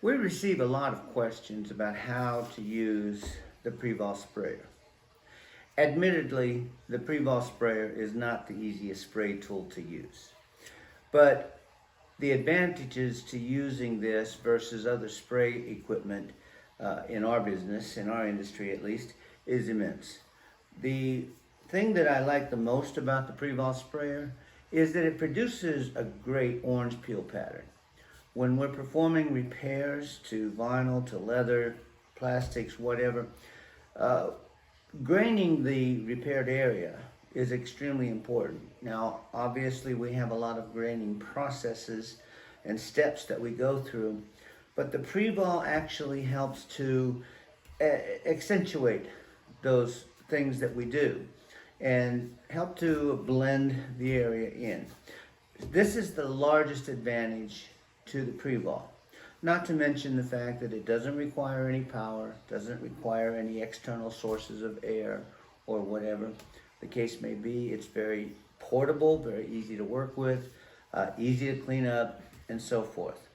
We receive a lot of questions about how to use the PreVal sprayer. Admittedly, the PreVal sprayer is not the easiest spray tool to use, but the advantages to using this versus other spray equipment in our business, in our industry at least, is immense. The thing that I like the most about the PreVal sprayer is that it produces a great orange peel pattern. When we're performing repairs to vinyl, to leather, plastics, whatever, graining the repaired area is extremely important. Now, obviously, we have a lot of graining processes and steps that we go through, but the PreVal actually helps to accentuate those things that we do and help to blend the area in. This is the largest advantage to the PreVal. Not to mention the fact that it doesn't require any power, doesn't require any external sources of air or whatever the case may be. It's very portable, very easy to work with, easy to clean up, and so forth.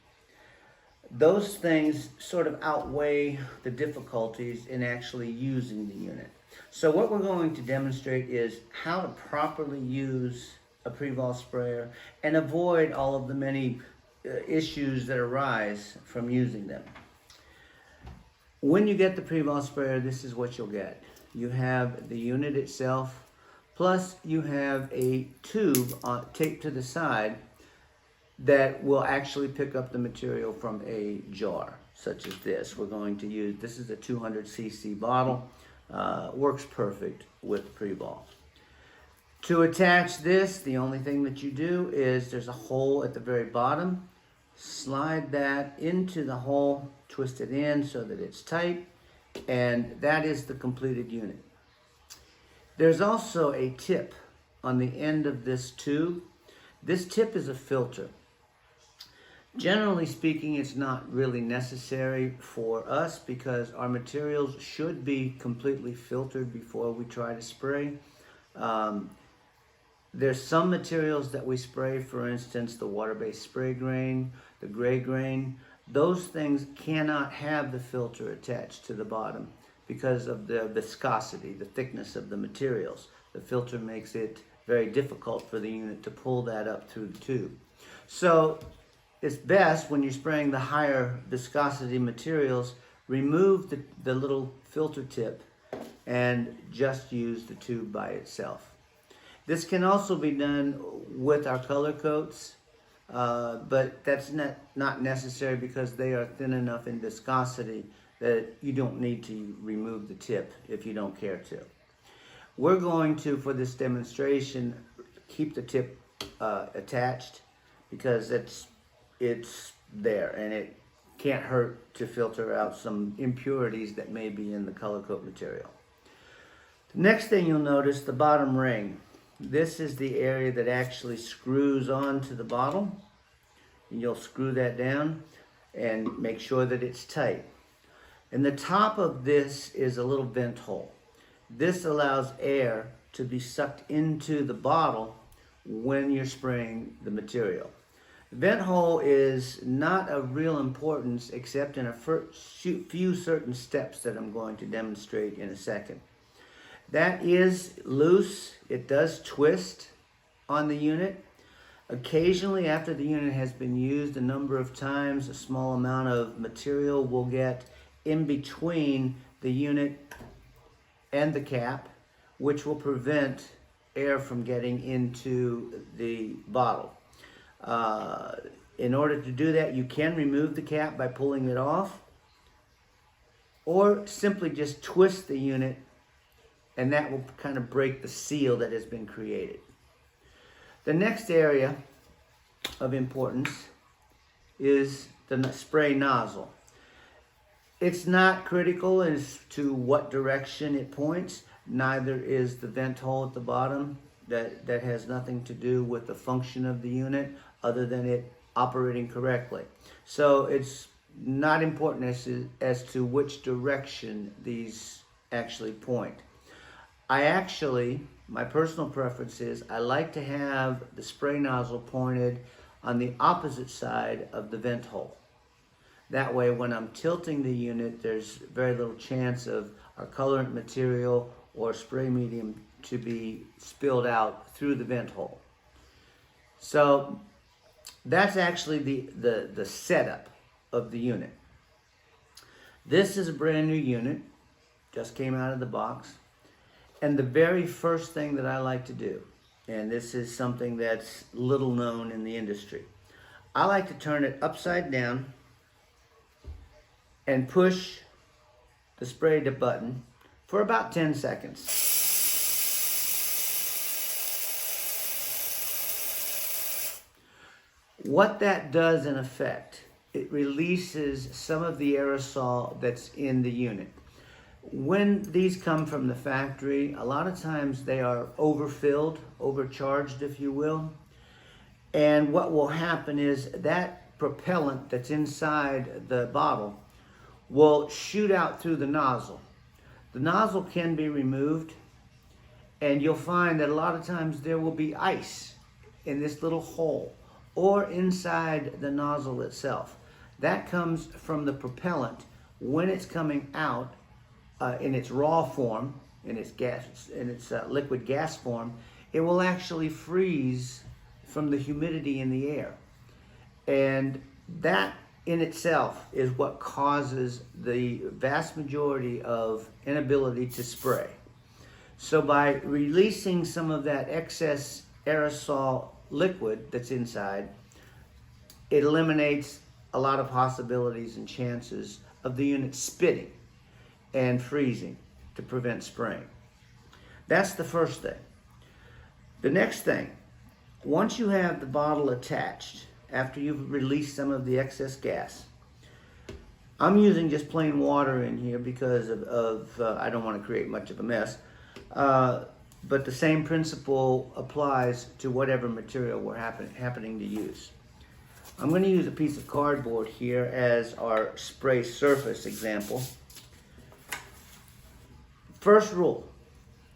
Those things sort of outweigh the difficulties in actually using the unit. So what we're going to demonstrate is how to properly use a PreVal sprayer and avoid all of the many issues that arise from using them. When you get the PreVal sprayer, this is what you'll get. You have the unit itself, plus you have a tube taped to the side that will actually pick up the material from a jar, such as this. We're going to use, this is a 200cc bottle, works perfect with PreVal. To attach this, the only thing that you do is there's a hole at the very bottom. Slide that into the hole, twist it in so that it's tight, and that is the completed unit. There's also a tip on the end of this tube. This tip is a filter. Generally speaking, it's not really necessary for us because our materials should be completely filtered before we try to spray. There's some materials that we spray, for instance, the water-based spray grain, the gray grain. Those things cannot have the filter attached to the bottom because of the viscosity, the thickness of the materials. The filter makes it very difficult for the unit to pull that up through the tube. So it's best when you're spraying the higher viscosity materials, remove the little filter tip and just use the tube by itself. This can also be done with our color coats, but that's not necessary because they are thin enough in viscosity that you don't need to remove the tip if you don't care to. We're going to, for this demonstration, keep the tip attached because it's there and it can't hurt to filter out some impurities that may be in the color coat material. The next thing you'll notice, the bottom ring. This is the area that actually screws onto the bottle. And you'll screw that down and make sure that it's tight. And the top of this is a little vent hole. This allows air to be sucked into the bottle when you're spraying the material. The vent hole is not of real importance except in a few certain steps that I'm going to demonstrate in a second. That is loose. It does twist on the unit. Occasionally, after the unit has been used a number of times, a small amount of material will get in between the unit and the cap, which will prevent air from getting into the bottle. In order to do that, you can remove the cap by pulling it off, or simply just twist the unit, and that will kind of break the seal that has been created. The next area of importance is the spray nozzle. It's not critical as to what direction it points. Neither is the vent hole at the bottom. That has nothing to do with the function of the unit other than it operating correctly. So it's not important as to which direction these actually point. My personal preference is I like to have the spray nozzle pointed on the opposite side of the vent hole. That way, when I'm tilting the unit, there's very little chance of our colorant material or spray medium to be spilled out through the vent hole. So that's actually the setup of the unit. This is a brand new unit, just came out of the box. And the very first thing that I like to do, and this is something that's little known in the industry, I like to turn it upside down and push the spray button for about 10 seconds. What that does in effect, it releases some of the aerosol that's in the unit. When these come from the factory, a lot of times they are overfilled, overcharged, if you will. And what will happen is that propellant that's inside the bottle will shoot out through the nozzle. The nozzle can be removed, and you'll find that a lot of times there will be ice in this little hole or inside the nozzle itself. That comes from the propellant when it's coming out in its raw form, in its liquid gas form. It will actually freeze from the humidity in the air, and that in itself is what causes the vast majority of inability to spray. So by releasing some of that excess aerosol liquid that's inside, it eliminates a lot of possibilities and chances of the unit spitting and freezing to prevent spraying. That's the first thing. The next thing, once you have the bottle attached, after you've released some of the excess gas, I'm using just plain water in here because I don't want to create much of a mess, but the same principle applies to whatever material we're happening to use. I'm going to use a piece of cardboard here as our spray surface example. First rule,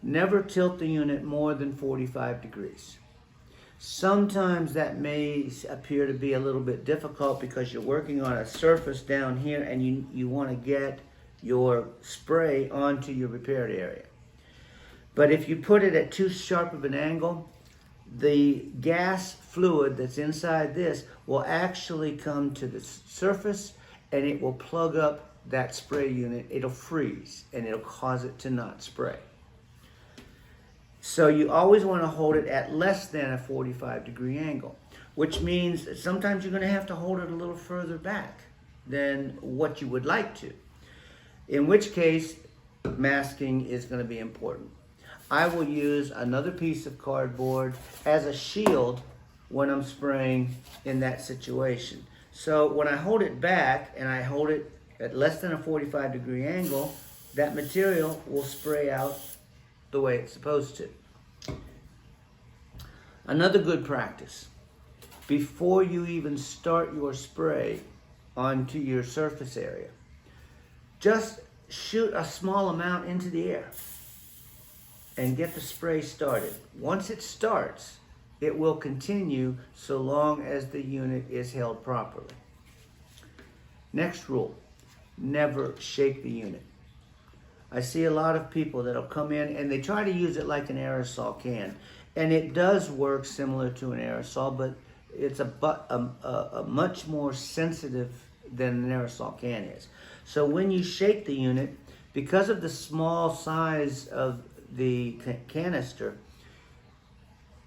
never tilt the unit more than 45 degrees. Sometimes that may appear to be a little bit difficult because you're working on a surface down here and you want to get your spray onto your repaired area. But if you put it at too sharp of an angle, the gas fluid that's inside this will actually come to the surface and it will plug up that spray unit. It'll freeze and it'll cause it to not spray. So you always want to hold it at less than a 45-degree angle, which means that sometimes you're going to have to hold it a little further back than what you would like to, in which case masking is going to be important. I will use another piece of cardboard as a shield when I'm spraying in that situation. So when I hold it back and I hold it at less than a 45-degree angle, that material will spray out the way it's supposed to. Another good practice, before you even start your spray onto your surface area, just shoot a small amount into the air and get the spray started. Once it starts, it will continue so long as the unit is held properly. Next rule, never shake the unit. I see a lot of people that'll come in and they try to use it like an aerosol can. And it does work similar to an aerosol, but it's a much more sensitive than an aerosol can is. So when you shake the unit, because of the small size of the canister,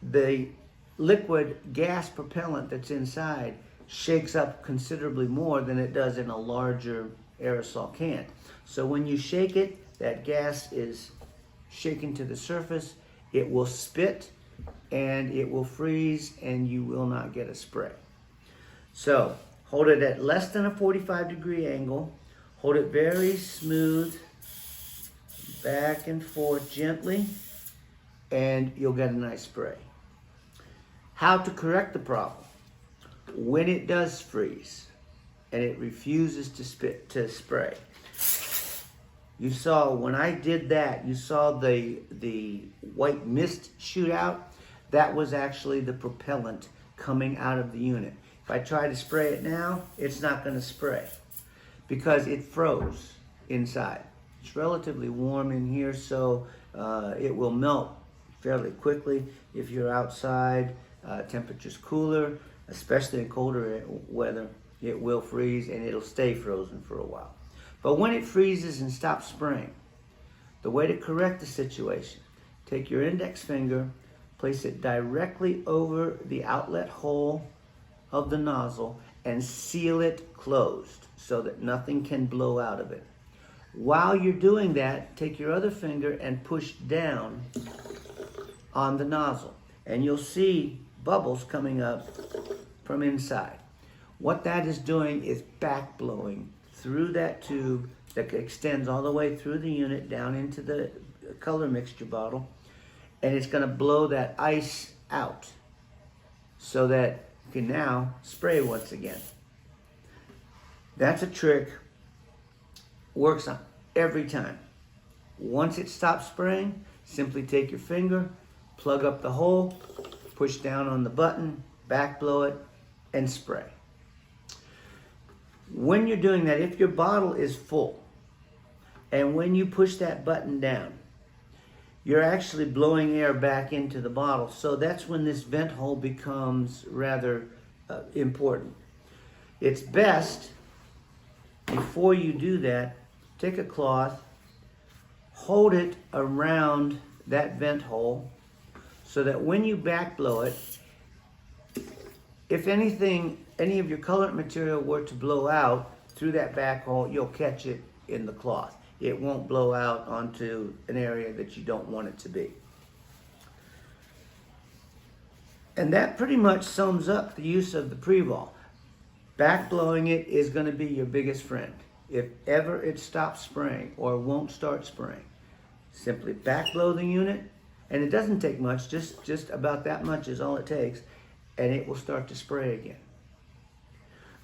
the liquid gas propellant that's inside shakes up considerably more than it does in a larger aerosol can. So when you shake it, that gas is shaken to the surface, it will spit and it will freeze and you will not get a spray. So hold it at less than a 45-degree angle, hold it very smooth, back and forth gently, and you'll get a nice spray. How to correct the problem? When it does freeze and it refuses to spray. You saw when I did that, you saw the white mist shoot out. That was actually the propellant coming out of the unit. If I try to spray it now, it's not going to spray. because it froze inside. It's relatively warm in here, so it will melt fairly quickly. If you're outside, temperature's cooler, especially in colder weather, it will freeze and it'll stay frozen for a while. But when it freezes and stops spraying, the way to correct the situation, take your index finger, place it directly over the outlet hole of the nozzle and seal it closed so that nothing can blow out of it. While you're doing that, take your other finger and push down on the nozzle, and you'll see bubbles coming up from inside. What that is doing is back blowing through that tube that extends all the way through the unit down into the color mixture bottle, and it's going to blow that ice out so that you can now spray once again. That's a trick. Works on every time. Once it stops spraying, simply take your finger, plug up the hole, push down on the button, back blow it, and spray. When you're doing that, if your bottle is full, and when you push that button down, you're actually blowing air back into the bottle. So that's when this vent hole becomes rather important. It's best, before you do that, take a cloth, hold it around that vent hole so that when you back blow it, if anything, any of your colored material were to blow out through that back hole, you'll catch it in the cloth. It won't blow out onto an area that you don't want it to be. And that pretty much sums up the use of the PreVal. Back blowing it is going to be your biggest friend. If ever it stops spraying or won't start spraying, simply back blow the unit, and it doesn't take much, just about that much is all it takes, and it will start to spray again.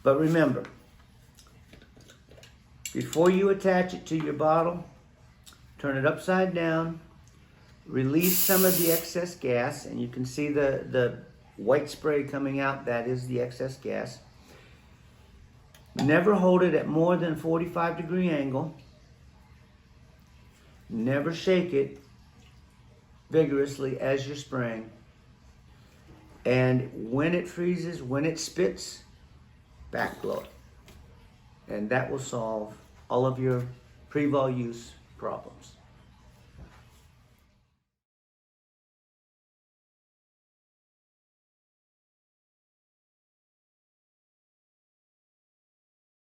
But remember, before you attach it to your bottle, turn it upside down, release some of the excess gas, and you can see the white spray coming out, that is the excess gas. Never hold it at more than 45-degree angle. Never shake it vigorously as you're spraying. And when it freezes, when it spits, back blow it. And that will solve all of your PreVal use problems.